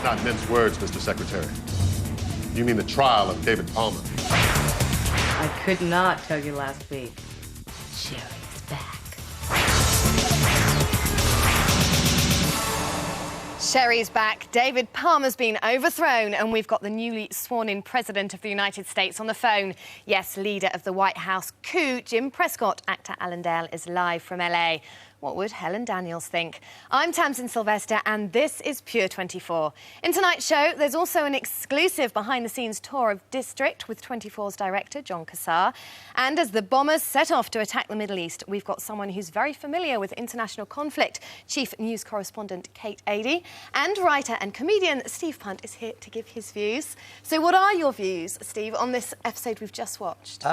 Let's not mince words, Mr. Secretary. You mean the trial of David Palmer? I could not tell you last week. Sherry's back. Sherry's back. David Palmer's been overthrown, and we've got the newly sworn-in President of the United States on the phone. Yes, leader of the White House coup, Jim Prescott. Actor Alan Dale is live from LA. What would Helen Daniels think? I'm Tamsin Sylvester, and this is Pure 24. In tonight's show, there's also an exclusive behind-the-scenes tour of District with 24's director, John Cassar. And as the bombers set off to attack the Middle East, we've got someone who's very familiar with international conflict. Chief News Correspondent Kate Adie and writer and comedian Steve Punt is here to give his views. So what are your views, Steve, on this episode we've just watched?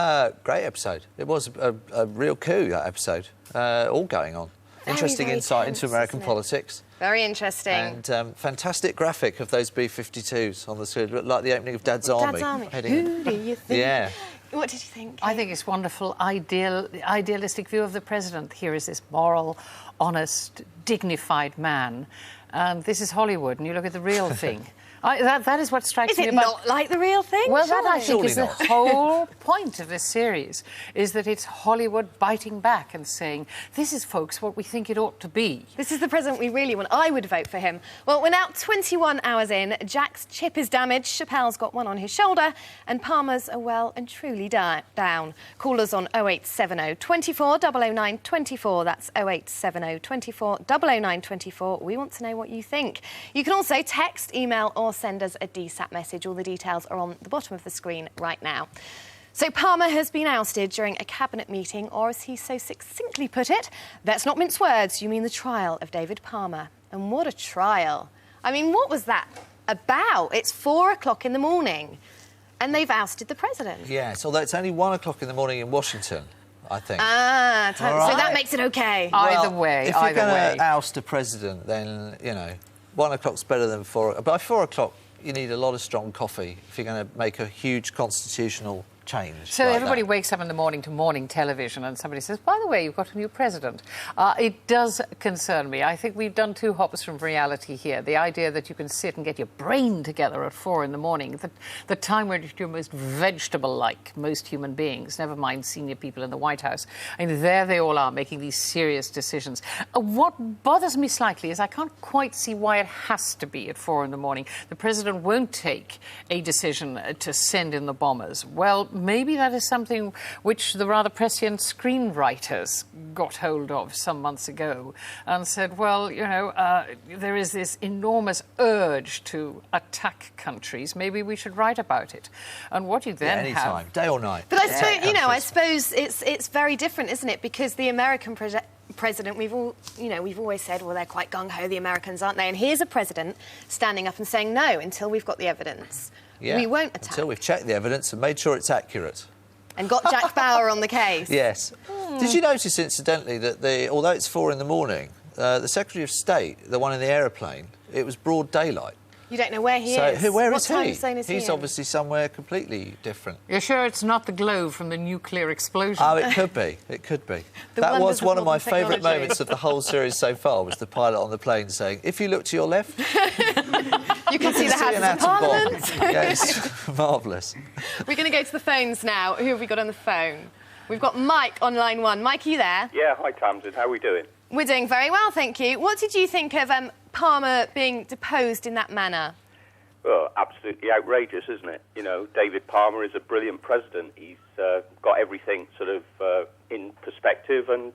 Great episode. It was a real coup, that episode. All going on. Interesting insight into American politics. Very interesting. And fantastic graphic of those B-52s on the screen. Looked like the opening of Dad's Army. Who do you think? Yeah. What did you think, Kate? I think it's wonderful, idealistic view of the president. Here is this moral, honest, dignified man. And this is Hollywood, and you look at the real thing. That is what strikes me about... Is it not like the real thing? Well, surely. that I think is the whole point of this series, is that it's Hollywood biting back and saying, this is, folks, what we think it ought to be. This is the president we really want. I would vote for him. Well, we're now 21 hours in. Jack's chip is damaged, Chappelle's got one on his shoulder, and Palmer's are well and truly down. Call us on 0870 24 009 24. That's 0870 24 009 24. We want to know what you think. You can also text, email, or send us a DSAT message. All the details are on the bottom of the screen right now. So Palmer has been ousted during a cabinet meeting, or as he so succinctly put it, let's not mince words, you mean the trial of David Palmer. And what a trial. I mean, what was that about? It's 4 o'clock in the morning and they've ousted the president. Yes, although it's only 1 o'clock in the morning in Washington, I think. Ah, so right. that makes it OK. Either way, if you're going to oust a president, then, you know, 1 o'clock's better than 4. By 4 o'clock, you need a lot of strong coffee if you're going to make a huge constitutional change. So like everybody that. wakes up in the morning to morning television and somebody says, by the way, you've got a new president. It does concern me. I think we've done two hops from reality here. The idea that you can sit and get your brain together at 4 in the morning, the time when you're most vegetable-like, most human beings, never mind senior people in the White House. I mean, there they all are making these serious decisions. What bothers me slightly is I can't quite see why it has to be at 4 in the morning. The president won't take a decision to send in the bombers. Well, maybe that is something which the rather prescient screenwriters got hold of some months ago and said, well, you know, there is this enormous urge to attack countries. Maybe we should write about it. And what you then anytime, day or night. But I suppose, you know, I suppose it's very different, isn't it? Because the American president, we've always said, well, they're quite gung-ho, the Americans, aren't they? And here's a president standing up and saying, no, until we've got the evidence. Yeah, we won't attack. until we've checked the evidence and made sure it's accurate. And got Jack Bauer on the case. Yes. Did you notice, incidentally, that although it's 4 in the morning, the Secretary of State, the one in the aeroplane, it was broad daylight. You don't know where he is. Where what is time he? zone is he He's in? obviously somewhere completely different. You're sure it's not the glow from the nuclear explosion? Oh, it could be. It could be. That was one of my favourite moments of the whole series so far, was the pilot on the plane saying, if you look to your left... you can see the Houses of Parliament. Yes, marvellous. We're going to go to the phones now. Who have we got on the phone? We've got Mike on line 1. Mike, are you there? Yeah, hi Tamsin, how are we doing? We're doing very well, thank you. What did you think of Palmer being deposed in that manner? Well, absolutely outrageous, isn't it? You know, David Palmer is a brilliant president. He's got everything sort of in perspective, and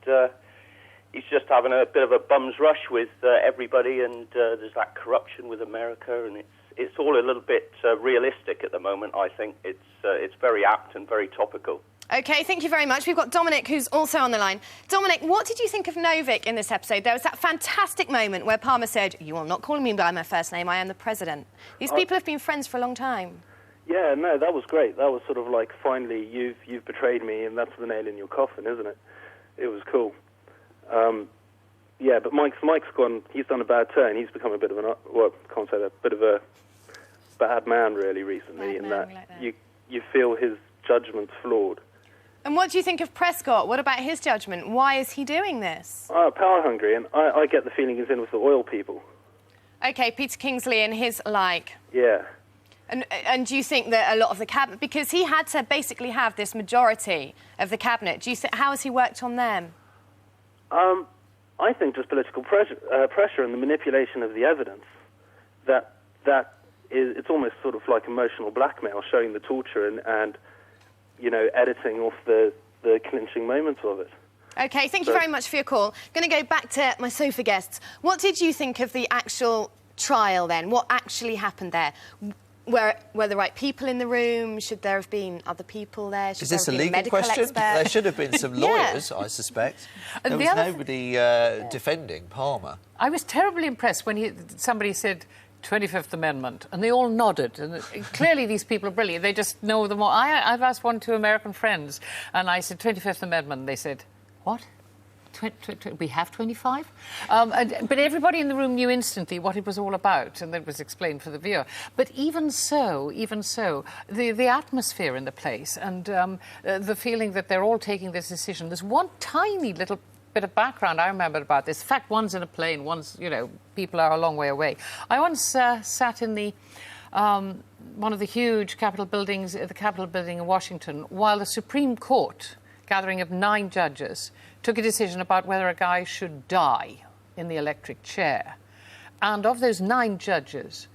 he's just having a bit of a bum's rush with everybody, and there's that corruption with America, and it's all a little bit realistic at the moment. I think it's very apt and very topical. OK, thank you very much. We've got Dominic, who's also on the line. Dominic, what did you think of Novick in this episode? There was that fantastic moment where Palmer said, you are not calling me by my first name, I am the president. These people have been friends for a long time. Yeah, no, that was great. That was sort of like, finally, you've betrayed me, and that's the nail in your coffin, isn't it? It was cool. Yeah, but Mike's gone, he's done a bad turn. He's become a bit of a bit of a bad man, really, recently, in that you feel his judgment's flawed. And what do you think of Prescott? What about his judgment? Why is he doing this? Power hungry, and I get the feeling he's in with the oil people. OK, Peter Kingsley and his like. Yeah. And do you think that a lot of the cabinet... Because he had to basically have this majority of the cabinet. Do you how has he worked on them? I think just political pressure and the manipulation of the evidence. That is, it's almost sort of like emotional blackmail, showing the torture and you know, editing off the clinching moments of it. OK, thank you very much for your call. I'm going to go back to my sofa guests. What did you think of the actual trial, then? What actually happened there? Were the right people in the room? Should there have been other people there? Is this a legal question? Expert? There should have been some lawyers, I suspect. There was nobody defending Palmer. I was terribly impressed when somebody said 25th Amendment, and they all nodded. And clearly these people are brilliant. They just know them all. I've asked one or two American friends, and I said 25th Amendment, and they said, what? We have 25? But everybody in the room knew instantly what it was all about, and that was explained for the viewer. But even so, the atmosphere in the place and the feeling that they're all taking this decision. There's one tiny little bit of background I remember about this. In fact, one's in a plane, one's, you know, people are a long way away. I once sat in the... one of the huge Capitol buildings, the Capitol building in Washington, while the Supreme Court, gathering of 9 judges, took a decision about whether a guy should die in the electric chair. And of those 9 judges,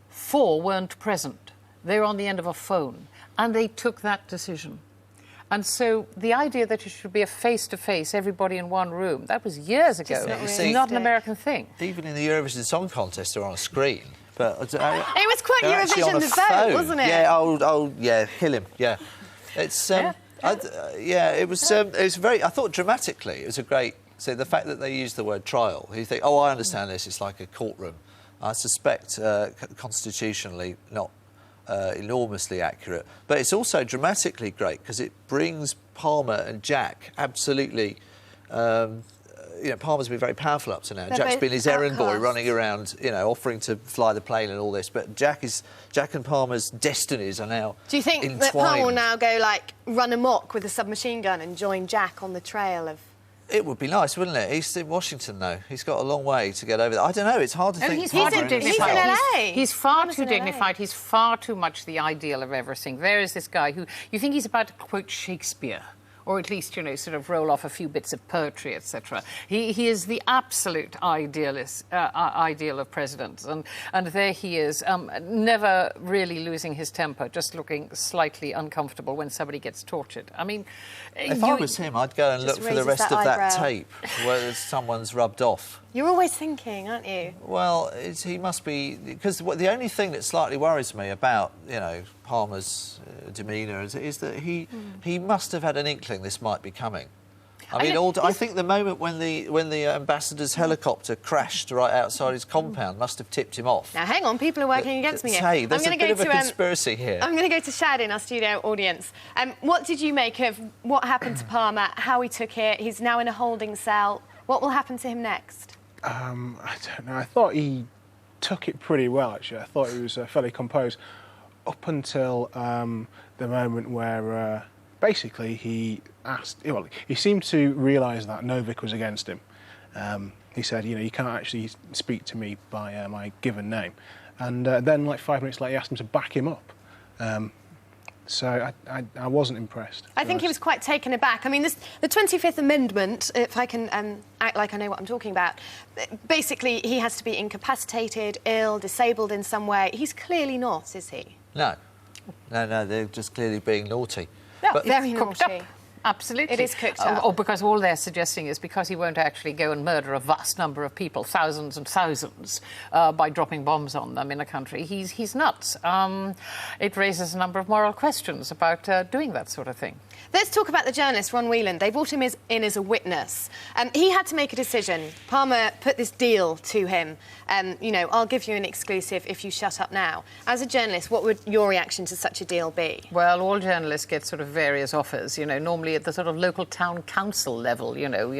4 weren't present. They were on the end of a phone, and they took that decision. And so the idea that it should be a face-to-face, everybody in one room, that was years ago. It's not an American thing. Even in the Eurovision Song Contest, they're on a screen. But it was quite Eurovision the vote, wasn't it? Yeah, yeah, kill him, yeah. It's... it was very... I thought dramatically it was a great... So the fact that they used the word trial, you think, oh, I understand this, it's like a courtroom. I suspect constitutionally not enormously accurate. But it's also dramatically great because it brings Palmer and Jack absolutely... you know, Palmer's been very powerful up to now. Jack's been his errand boy running around, you know, offering to fly the plane and all this. But Jack and Palmer's destinies are now Do you think entwined. that Palmer will now go, like, run amok with a submachine gun and join Jack on the trail of... It would be nice, wouldn't it? He's in Washington, though. He's got a long way to get over there. I don't know, it's hard to think. He's far too dignified. He's in LA. He's far too dignified. He's far too much the ideal of everything. There is this guy who... You think he's about to quote Shakespeare, or at least, you know, sort of roll off a few bits of poetry, etc. He is the absolute ideal of presidents, and there he is, never really losing his temper, just looking slightly uncomfortable when somebody gets tortured. I mean... If I was him, I'd go and look for the rest of that tape where someone's rubbed off. You're always thinking, aren't you? Well, he must be... Because the only thing that slightly worries me about, you know, Palmer's demeanour is that he must have had an inkling this might be coming. I mean, I think the moment when the ambassador's helicopter crashed right outside his compound must have tipped him off. Now, hang on, people are working against me here. Hey, there's a bit of a conspiracy here. I'm going to go to Shad in our studio audience. What did you make of what happened to Palmer, how he took it? He's now in a holding cell. What will happen to him next? I don't know. I thought he took it pretty well, actually. I thought he was fairly composed up until the moment where basically he asked... Well, he seemed to realise that Novick was against him. He said, you know, you can't actually speak to me by my given name. And then, like 5 minutes later, he asked him to back him up. So I wasn't impressed. I think he was quite taken aback. I mean, the 25th Amendment, if I can act like I know what I'm talking about, basically he has to be incapacitated, ill, disabled in some way. He's clearly not, is he? No, they're just clearly being naughty. No, but very naughty. Absolutely. It is cooked up. Or because all they're suggesting is because he won't actually go and murder a vast number of people, thousands and thousands, by dropping bombs on them in a country. He's nuts. It raises a number of moral questions about doing that sort of thing. Let's talk about the journalist, Ron Whelan. They brought him in as a witness. He had to make a decision. Palmer put this deal to him. You know, I'll give you an exclusive if you shut up now. As a journalist, what would your reaction to such a deal be? Well, all journalists get sort of various offers, you know, normally at the sort of local town council level, you know.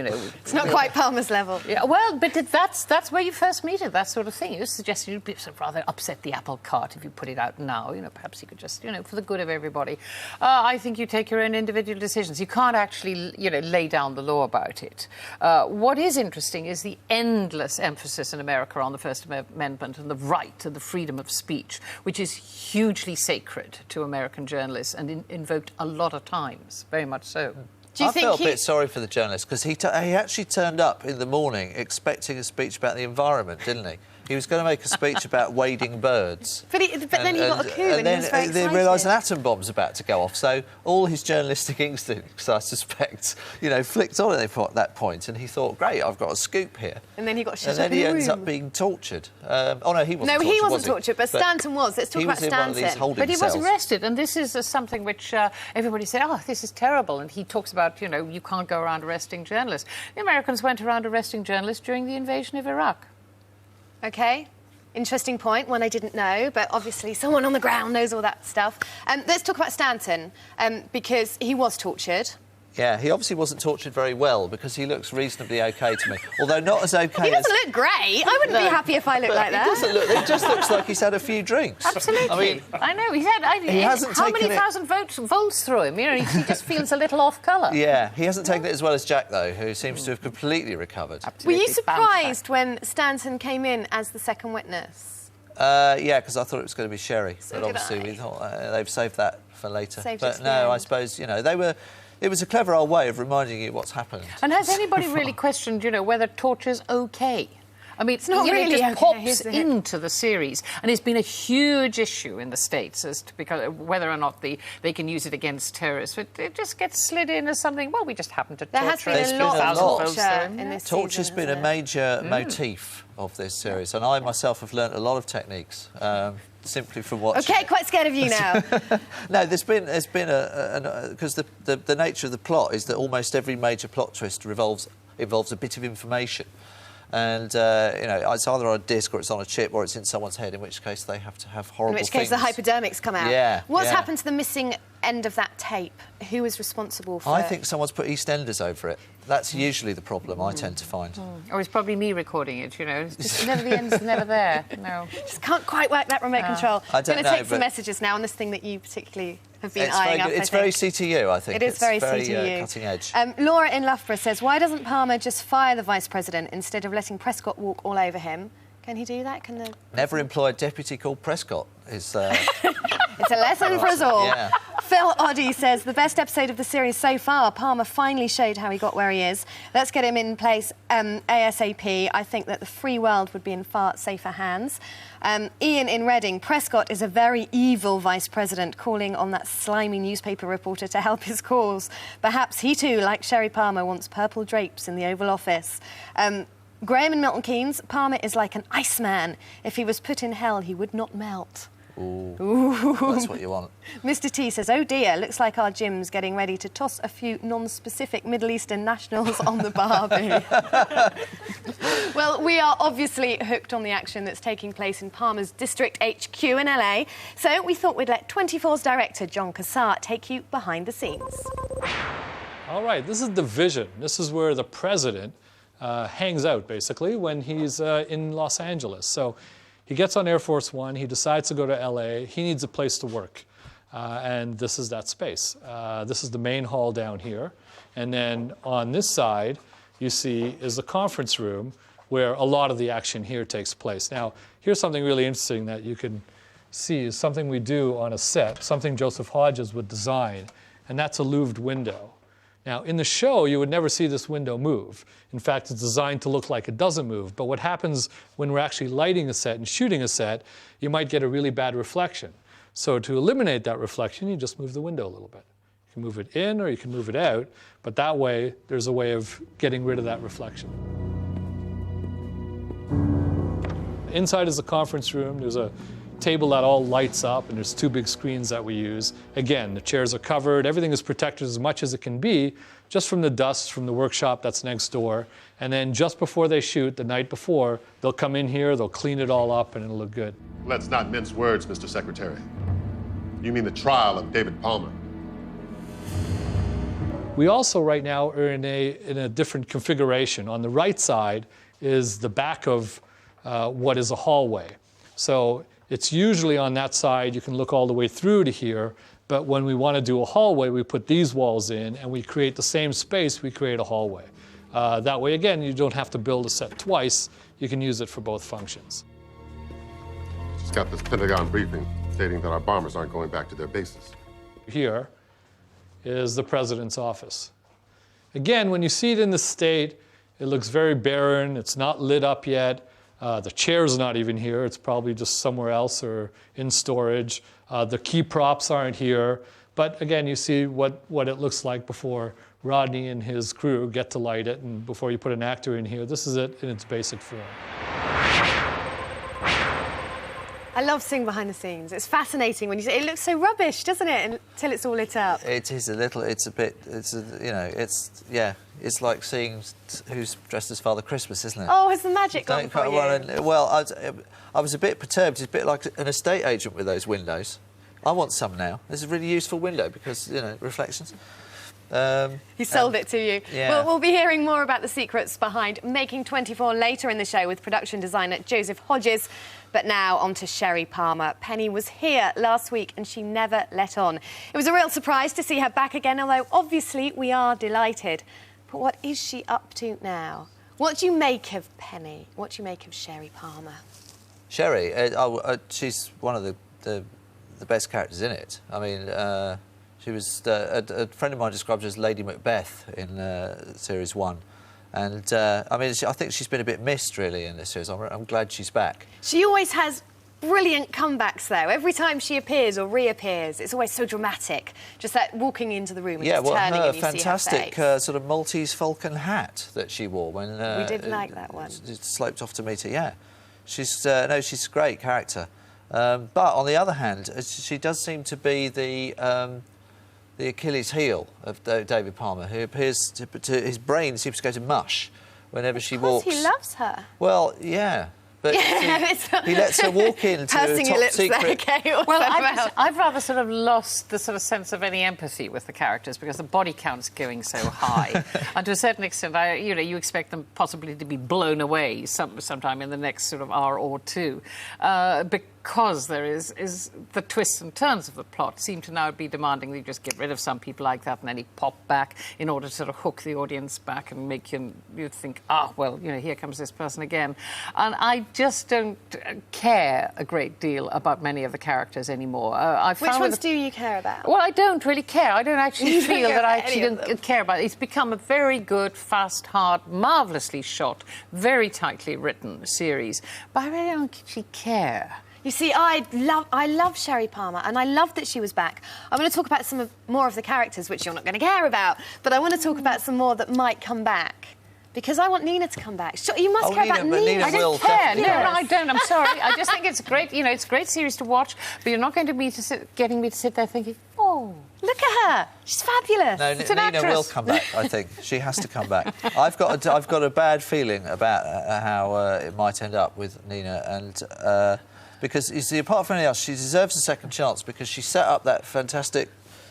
It's not quite Palmer's level. Yeah, well, but that's where you first meet it, that sort of thing. You're suggesting you'd sort of rather upset the apple cart if you put it out now. You know, perhaps you could just, you know, for the good of everybody. I think you take your own individual individual decisions. You can't actually, lay down the law about it. What is interesting is the endless emphasis in America on the First Amendment and the right to the freedom of speech, which is hugely sacred to American journalists and invoked a lot of times, very much so. Do you I think felt a bit sorry for the journalist because he actually turned up in the morning expecting a speech about the environment, didn't he? He was going to make a speech about wading birds. But then he got a coup and he was very excited. They realised an atom bomb's about to go off, so all his journalistic instincts, I suspect, flicked on at that point, and he thought, great, I've got a scoop here. And then he got shut up in the And then he ends room. up being tortured. Oh, no, he wasn't tortured, No, he wasn't tortured, but Stanton was. Let's talk about Stanton. But he was arrested, and this is something which everybody said, oh, this is terrible, and he talks about, you can't go around arresting journalists. The Americans went around arresting journalists during the invasion of Iraq. OK. Interesting point, one I didn't know, but obviously someone on the ground knows all that stuff. Let's talk about Stanton, because he was tortured. Yeah, he obviously wasn't tortured very well because he looks reasonably OK to me. Although not as OK as... He doesn't look great. I wouldn't be happy if I looked like that. It just looks like he's had a few drinks. Absolutely. I know. He hasn't how many thousand volts through him? He just feels a little off colour. Yeah, he hasn't taken it as well as Jack, though, who seems to have completely recovered. Were you surprised when Stanton came in as the second witness? Yeah, because I thought it was going to be Sherry. So but obviously we thought they've saved that for later. Saved but no, I suppose, it was a clever old way of reminding you what's happened. And has anybody really questioned, whether torture's OK? I mean, it's not really it just okay, pops into the series, and it's been a huge issue in the States as to whether or not they can use it against terrorists. But it just gets slid in as something. Well, we just happen to torture. There has been a lot of torture in this season. Torture's been a major motif of this series, and I myself have learnt a lot of techniques. Simply from watching. OK, quite scared of you now. No, there's been because the nature of the plot is that almost every major plot twist involves a bit of information, and it's either on a disc or it's on a chip or it's in someone's head, in which case they have to have horrible things. In which case the hypodermics come out. Yeah. What's happened to the missing end of that tape? Who is responsible for it? I think someone's put EastEnders over it. That's usually the problem I tend to find. Or it's probably me recording it, It's just never the end's never there. No. Just can't quite work that remote control. I don't I'm going to take some messages now on this thing that you particularly have been eyeing up. It's very CTU, I think. It is very CTU. Cutting edge. Laura in Loughborough says, why doesn't Palmer just fire the Vice President instead of letting Prescott walk all over him? Can he do that? Never employ a deputy called Prescott. It's a lesson for us all. Yeah. Phil Adie says, the best episode of the series so far. Palmer finally showed how he got where he is. Let's get him in place ASAP. I think that the free world would be in far safer hands. Ian in Reading, Prescott is a very evil Vice President, calling on that slimy newspaper reporter to help his cause. Perhaps he too, like Sherry Palmer, wants purple drapes in the Oval Office. Graham in Milton Keynes, Palmer is like an iceman. If he was put in hell, he would not melt. Ooh. That's what you want. Mr. T says, oh dear, looks like our gym's getting ready to toss a few non-specific Middle Eastern nationals on the barbie. Well, we are obviously hooked on the action that's taking place in Palmer's District HQ in LA, so we thought we'd let 24's director, John Cassar, take you behind the scenes. All right, this is the vision. This is where the president hangs out, basically, when he's in Los Angeles. So he gets on Air Force One, he decides to go to LA, he needs a place to work. And this is that space. This is the main hall down here. And then on this side, you see, is the conference room where a lot of the action here takes place. Now, here's something really interesting that you can see is something we do on a set, something Joseph Hodges would design, and that's a louved window. Now, in the show, you would never see this window move. In fact, it's designed to look like it doesn't move. But what happens when we're actually lighting a set and shooting a set, you might get a really bad reflection. So to eliminate that reflection, you just move the window a little bit. You can move it in or you can move it out, but that way, there's a way of getting rid of that reflection. Inside is the conference room. There's a table that all lights up, and there's two big screens that we use. Again, the chairs are covered. Everything is protected as much as it can be, just from the dust from the workshop that's next door. And then just before they shoot, the night before, they'll come in here, they'll clean it all up, and it'll look good. Let's not mince words, Mr. Secretary. You mean the trial of David Palmer? We also right now are in a different configuration. On the right side is the back of what is a hallway. So it's usually on that side, you can look all the way through to here, But when we want to do a hallway, we put these walls in, and we create the same space, we create a hallway. That way, again, you don't have to build a set twice. You can use it for both functions. Just got this Pentagon briefing stating that our bombers aren't going back to their bases. Here is the president's office. Again, when you see it in the state, it looks very barren. It's not lit up yet. The chair's not even here. It's probably just somewhere else or in storage. The key props aren't here. But again, you see what it looks like before Rodney and his crew get to light it, and before you put an actor in here. This is it in its basic form. I love seeing behind the scenes. It's fascinating when you say it looks so rubbish, doesn't it? Until it's all lit up. It is a little. It's a bit. It's a, you know. It's yeah. It's like seeing who's dressed as Father Christmas, isn't it? Oh, has the magic gone for you? Well, I was a bit perturbed. It's a bit like an estate agent with those windows. I want some now. This is a really useful window because reflections. He sold it to you. Yeah. Well, we'll be hearing more about the secrets behind Making 24 later in the show with production designer Joseph Hodges. But now on to Sherry Palmer. Penny was here last week and she never let on. It was a real surprise to see her back again, although obviously we are delighted. But what is she up to now? What do you make of Penny? What do you make of Sherry Palmer? Sherry, she's one of the best characters in it. I mean, she was a friend of mine described her as Lady Macbeth in Series 1. And, I mean, I think she's been a bit missed, really, in this series. I'm glad she's back. She always has brilliant comebacks, though. Every time she appears or reappears, it's always so dramatic. Just that walking into the room and just turning and you fantastic see her face. sort of Maltese falcon hat that she wore when... we did like that one. Sloped off to meet her, yeah. She's a great character. But, on the other hand, she does seem to be the Achilles heel of David Palmer, who appears to his brain seems to go to mush whenever she walks. Because he loves her. Well, yeah. But he lets her walk into a top secret... Okay, well, I've rather sort of lost the sort of sense of any empathy with the characters because the body count's going so high. And to a certain extent, you expect them possibly to be blown away sometime in the next sort of hour or two. Because there is the twists and turns of the plot seem to now be demanding that you just get rid of some people like that and then he pop back in order to sort of hook the audience back and make you think, well, here comes this person again. And I just don't care a great deal about many of the characters anymore. Which ones do you care about? Well, I don't really care. I don't actually feel that I actually don't care about it. It's become a very good, fast, hard, marvellously shot, very tightly written series. But I really don't actually care. You see, I love Sherry Palmer, and I love that she was back. I'm going to talk about more of the characters, which you're not going to care about, but I want to talk about some more that might come back. Because I want Nina to come back. You must care about Nina. I don't care. No, I don't. I'm sorry. I just think it's great. It's a great series to watch, but you're not going to be getting me to sit there thinking, oh, look at her. She's fabulous. No, Nina will come back, I think. She has to come back. I've got a bad feeling about how it might end up with Nina, and because, you see, apart from anything else, she deserves a second chance because she set up that fantastic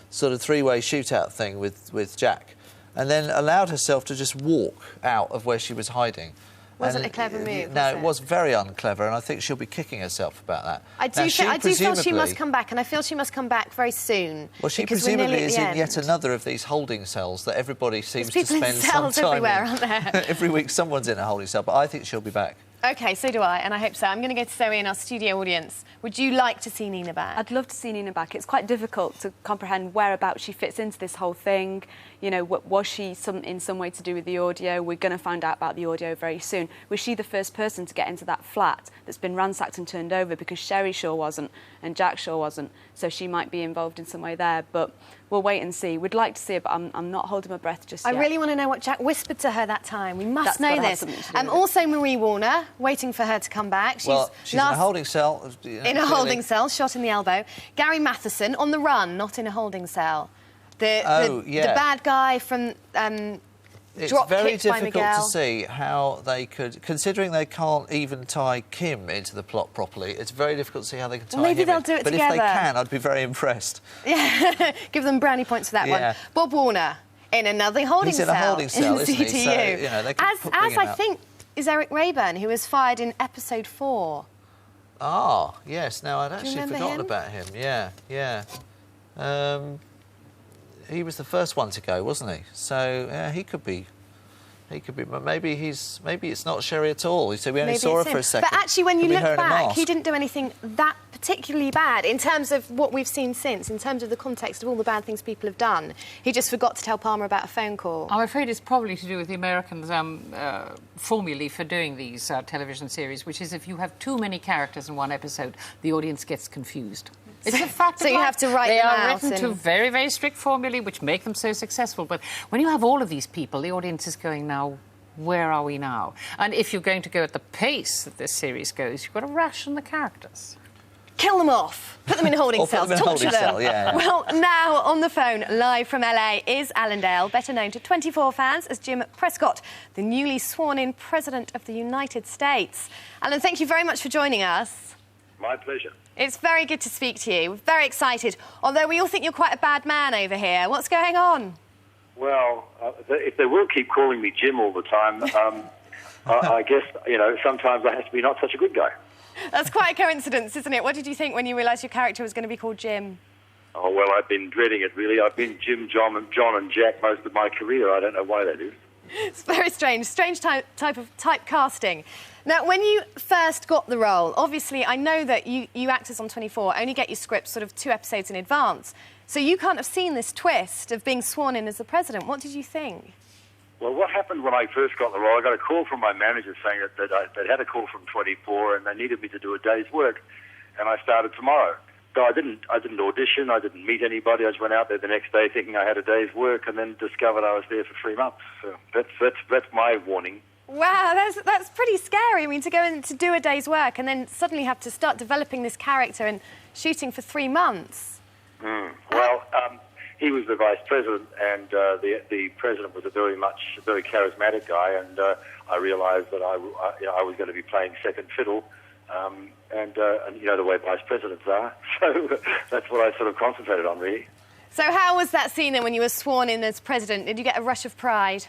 sort of three-way shootout thing with Jack, and then allowed herself to just walk out of where she was hiding. Wasn't a clever move, No, it was very unclever, and I think she'll be kicking herself about that. I do feel she must come back, and I feel she must come back very soon. Well, she presumably is in yet another of these holding cells that everybody seems to spend some time everywhere, aren't there? Every week someone's in a holding cell, but I think she'll be back. OK, so do I, and I hope so. I'm going to go to Zoe in our studio audience. Would you like to see Nina back? I'd love to see Nina back. It's quite difficult to comprehend whereabouts she fits into this whole thing. Was she in some way to do with the audio? We're going to find out about the audio very soon. Was she the first person to get into that flat that's been ransacked and turned over? Because Sherry sure wasn't, and Jack sure wasn't. So she might be involved in some way there, but we'll wait and see. We'd like to see it, but I'm not holding my breath just yet. I really want to know what Jack whispered to her that time. We must know this. And also Marie Warner, waiting for her to come back. She's in a holding cell. In a holding cell, shot in the elbow. Gary Matheson, on the run, not in a holding cell. The bad guy from It's very difficult to see how they could, considering they can't even tie Kim into the plot properly, it's very difficult to see how they can tie him in. Maybe they'll do it together. But if they can, I'd be very impressed. Yeah, give them brownie points for that one. Bob Warner, in another holding cell. He's in a holding cell, isn't he? CTU. So, they can as I think is Eric Rayburn, who was fired in episode 4. Ah, yes. Now, I'd actually forgotten about him. Yeah. He was the first one to go, wasn't he? So yeah, he could be. But maybe it's not Sherry at all. So we only saw her for a second. But actually, when you Could be her look in a back, mask. he didn't do anything that particularly bad in terms of what we've seen since, in terms of the context of all the bad things people have done. He just forgot to tell Palmer about a phone call. I'm afraid it's probably to do with the Americans' formulae for doing these television series, which is if you have too many characters in one episode, the audience gets confused. It's a fact. So you have to write They them are out written to and- very, very strict formulae, which make them so successful. But when you have all of these people, the audience is going, now, where are we now? And if you're going to go at the pace that this series goes, you've got to ration the characters. Kill them off. Put them in holding Or put cells. them in a Torture holding them. cell, yeah. Well, now on the phone, live from LA, is Alan Dale, better known to 24 fans as Jim Prescott, the newly sworn-in President of the United States. Alan, thank you very much for joining us. My pleasure. It's very good to speak to you. We're very excited, although we all think you're quite a bad man over here. What's going on? Well, if they will keep calling me Jim all the time, I guess, sometimes I have to be not such a good guy. That's quite a coincidence, isn't it? What did you think when you realised your character was going to be called Jim? Oh, well, I've been dreading it, really. I've been Jim, John and Jack most of my career. I don't know why that is. It's very strange. Strange type of typecasting. Now, when you first got the role, obviously, I know that you actors on 24 only get your scripts sort of 2 episodes in advance. So you can't have seen this twist of being sworn in as the president. What did you think? Well, what happened when I first got the role, I got a call from my manager saying that they'd had a call from 24 and they needed me to do a day's work, and I started tomorrow. So I didn't audition, I didn't meet anybody. I just went out there the next day thinking I had a day's work, and then discovered I was there for 3 months. So that's my warning. Wow, that's pretty scary. I mean, to go in to do a day's work and then suddenly have to start developing this character and shooting for 3 months. Well, he was the vice president, and the president was a very charismatic guy, and I realised that I was going to be playing second fiddle, and you know the way vice presidents are. So that's what I sort of concentrated on, really. So how was that scene then when you were sworn in as president? Did you get a rush of pride?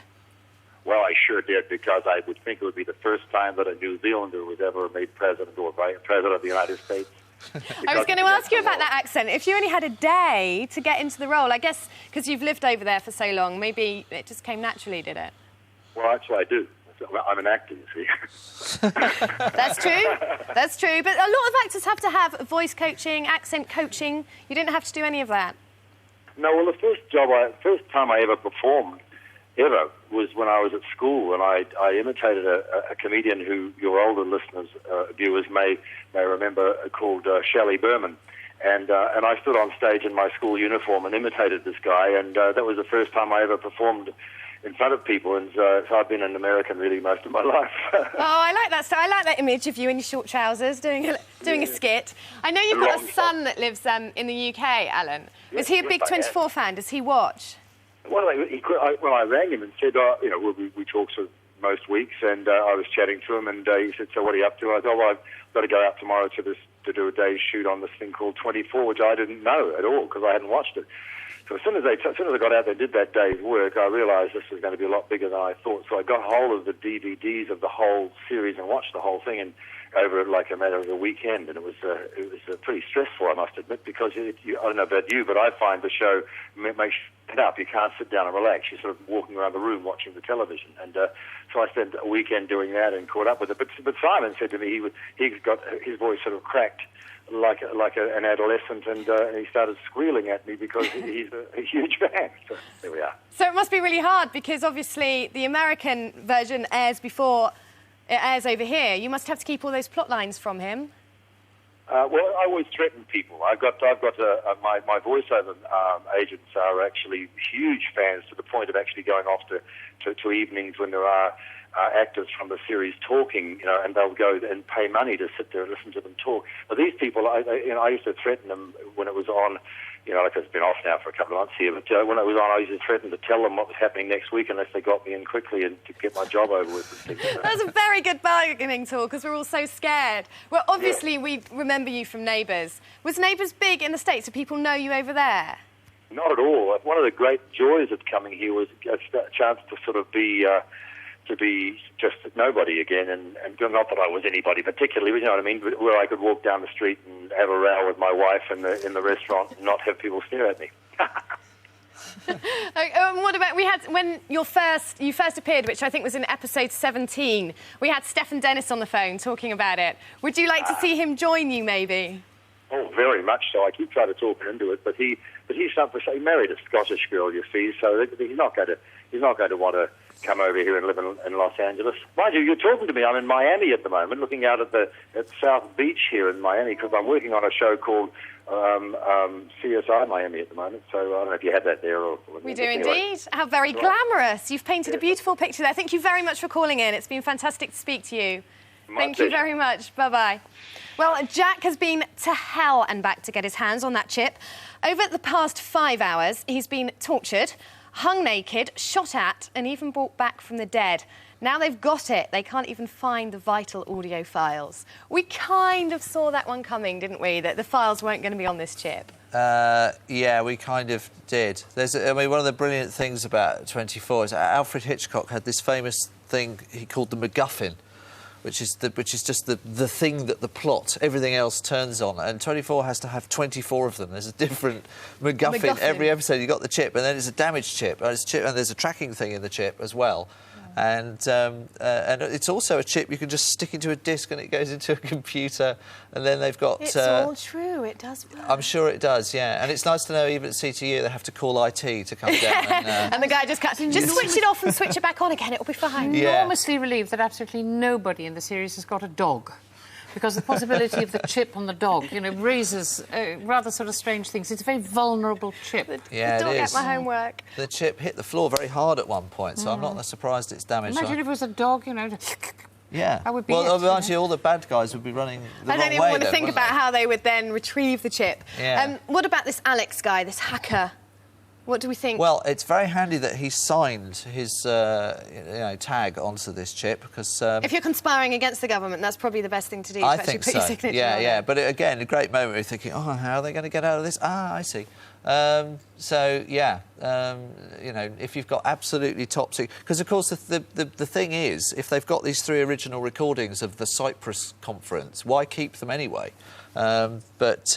Well, I sure did, because I would think it would be the first time that a New Zealander was ever made president or vice president of the United States. I was going to ask you about that accent. If you only had a day to get into the role, I guess because you've lived over there for so long, maybe it just came naturally, did it? Well, that's what I do. I'm an actor, you see. That's true. That's true. But a lot of actors have to have voice coaching, accent coaching. You didn't have to do any of that. No, well, the first time I ever performed, was when I was at school, and I imitated a comedian who your older listeners, viewers may remember, called Shelley Berman, and I stood on stage in my school uniform and imitated this guy, and that was the first time I ever performed in front of people, and so I've been an American really most of my life. Oh, I like that. So I like that image of you in your short trousers doing a skit. I know you've got a son that lives in the UK, Alan. Was he a big 24 fan? Does he watch? Well, when I rang him and said, we talk sort of most weeks, and I was chatting to him, and he said, so what are you up to? I thought, well, I've got to go out tomorrow to do a day's shoot on this thing called 24, which I didn't know at all because I hadn't watched it. So as soon as I got out there and did that day's work, I realised this was going to be a lot bigger than I thought. So I got hold of the DVDs of the whole series and watched the whole thing, and over like a matter of a weekend, and it was pretty stressful, I must admit, because I don't know about you, but I find the show makes you get up. You can't sit down and relax. You're sort of walking around the room watching the television, and so I spent a weekend doing that and caught up with it. But Simon said to me he got his voice sort of cracked like an adolescent, and he started squealing at me because he's a huge fan. So there we are. So it must be really hard because obviously the American version airs before it airs over here. You must have to keep all those plot lines from him. Well, I always threaten people. I've got my voiceover agents are actually huge fans, to the point of actually going off to evenings when there are actors from the series talking, and they'll go and pay money to sit there and listen to them talk. But these people, I used to threaten them when it was on. Like it's been off now for a couple of months here, but when it was on, I used to threaten to tell them what was happening next week unless they got me in quickly and to get my job over with. That's a very good bargaining tool because we're all so scared. Well, obviously, we remember you from Neighbours. Was Neighbours big in the States? Do people know you over there? Not at all. One of the great joys of coming here was a chance to sort of be to be just nobody again, and not that I was anybody particularly, you know what I mean, but where I could walk down the street and have a row with my wife in the restaurant and not have people stare at me. What about, we had, when you first appeared, which I think was in episode 17, we had Stephen Dennis on the phone talking about it. Would you like to see him join you, maybe? Oh, very much so. I keep trying to talk him into it, but he's something. He married a Scottish girl, you see, so he's not going to want to come over here and live in Los Angeles. Mind you, you're talking to me. I'm in Miami at the moment, looking out at South Beach here in Miami, because I'm working on a show called CSI Miami at the moment. So I don't know if you had that there. We do indeed. How very glamorous. You've painted a beautiful picture there. Thank you very much for calling in. It's been fantastic to speak to you. Thank you very much. Bye-bye. Well, Jack has been to hell and back to get his hands on that chip. Over the past 5 hours, he's been tortured, hung naked, shot at, and even brought back from the dead. Now they've got it. They can't even find the vital audio files. We kind of saw that one coming, didn't we? That the files weren't going to be on this chip. Yeah, we kind of did. I mean, one of the brilliant things about 24 is Alfred Hitchcock had this famous thing he called the MacGuffin, which is just the thing that the plot, everything else turns on. And 24 has to have 24 of them. There's a different MacGuffin every episode. You've got the chip, and then it's a damaged chip, and there's a tracking thing in the chip as well. And it's also a chip you can just stick into a disc and it goes into a computer, and then they've got... It's all true, it does work. I'm sure it does, yeah. And it's nice to know even at CTU they have to call IT to come down and... And the guy just switch it off and switch it back on again, it'll be fine. Yeah. Enormously relieved that absolutely nobody in the series has got a dog. Because the possibility of the chip on the dog, you know, raises rather sort of strange things. It's a very vulnerable chip. Yeah, the dog it is. ate my homework. The chip hit the floor very hard at one point, so I'm not surprised it's damaged. Imagine if it was a dog, you know... Yeah. That would be actually, all the bad guys would be running the wrong way. I don't even want to think about how they would then retrieve the chip. Yeah. What about this Alex guy, this hacker? What do we think? Well, it's very handy that he signed his tag onto this chip, because... if you're conspiring against the government, that's probably the best thing to do. I to think put your so. signature Yeah, on yeah. it. But again, a great moment where you're thinking, oh, how are they going to get out of this? Ah, I see. So, yeah, if you've got absolutely top secret... Because, of course, the thing is, if they've got these 3 original recordings of the Cyprus conference, why keep them anyway? It's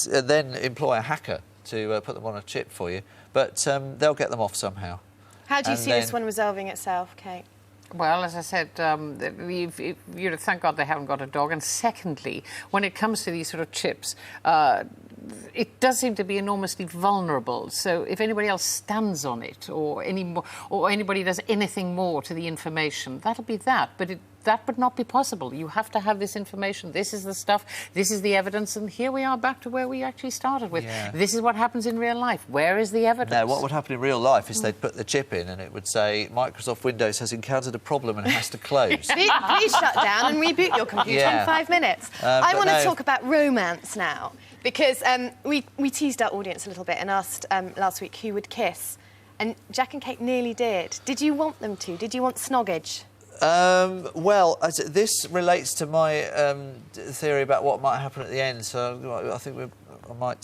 then employ a hacker to put them on a chip for you. But they'll get them off somehow. How do you see this one resolving itself, Kate? Well, as I said, thank God they haven't got a dog. And secondly, when it comes to these sort of chips, it does seem to be enormously vulnerable. So if anybody else stands on it, or anybody does anything more to the information, that'll be that. But that would not be possible. You have to have this information. This is the stuff. This is the evidence. And here we are back to where we actually started with. Yeah. This is what happens in real life. Where is the evidence? No, what would happen in real life is they'd put the chip in and it would say, Microsoft Windows has encountered a problem and has to close. Please shut down and reboot your computer in 5 minutes. I want to talk about romance now, because we teased our audience a little bit and asked last week who would kiss. And Jack and Kate nearly did. Did you want them to? Did you want snoggage? Well, this relates to my theory about what might happen at the end, so I think I might